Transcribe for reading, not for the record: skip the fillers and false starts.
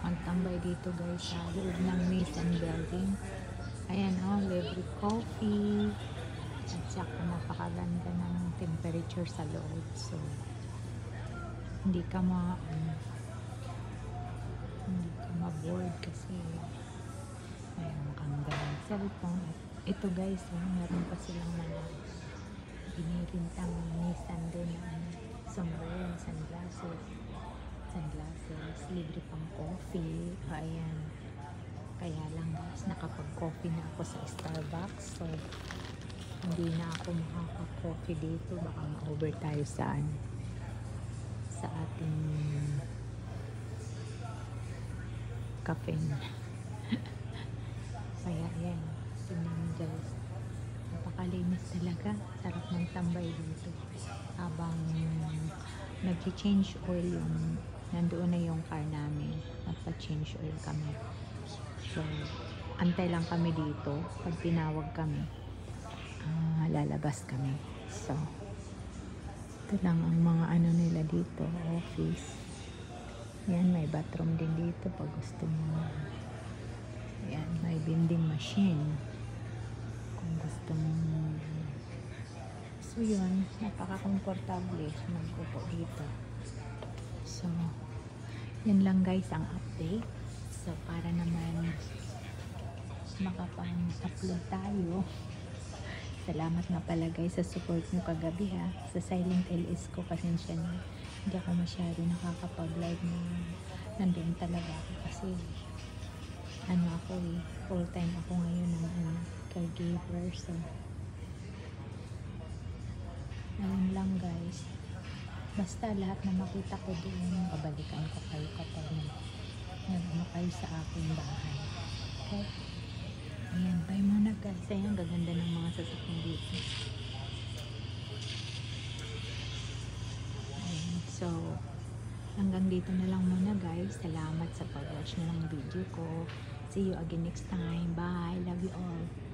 magtambay dito guys sa loob ng Nissan building. Ayan libre coffee at saka napakaganda ng temperature sa loob, so hindi ka hindi ka ma-bored kasi mayroon kang ganang cellphone. At ito guys, meron pa silang mga binirintang Nissan din na sombrero, sunglasses, libre pang coffee. Ayan, kaya lang guys, nakapag-coffee na ako sa Starbucks, so hindi na ako makaka-coffee dito, baka ma-over tayo sa ating caffeine. Kaya ayan, tingnan nyo guys, napakalinis talaga, sarap ng tambay dito habang nag-change oil yung nandoon na yung car namin, nagpa-change oil kami, so antay lang kami dito. Pag tinawag kami, lalabas kami. So ito lang ang mga ano nila dito, office. Yan, may bathroom din dito pag gusto mo. Yan, may vending machine kung gusto mo. So yun, napaka-komportable magpupo dito. So yan lang guys ang update. So para naman makapang-upload tayo, salamat nga pala guys sa support nyo kagabi ha. Sa silent LS ko, pasensya na, hindi ako masyado nakakapag-live na nandun talaga ako kasi ako full time ako ngayon ng caregiver. So ayun lang guys, basta lahat na makita ko doon, babalikan ko kayo kapag nag-ano kayo sa aking bahay. Okay? Ayan, bye muna guys. Ayan, gaganda ng mga sasakyan dito. Ayan, so hanggang dito na lang muna guys. Salamat sa pag-watch na ng video ko. See you again next time. Bye. Love you all.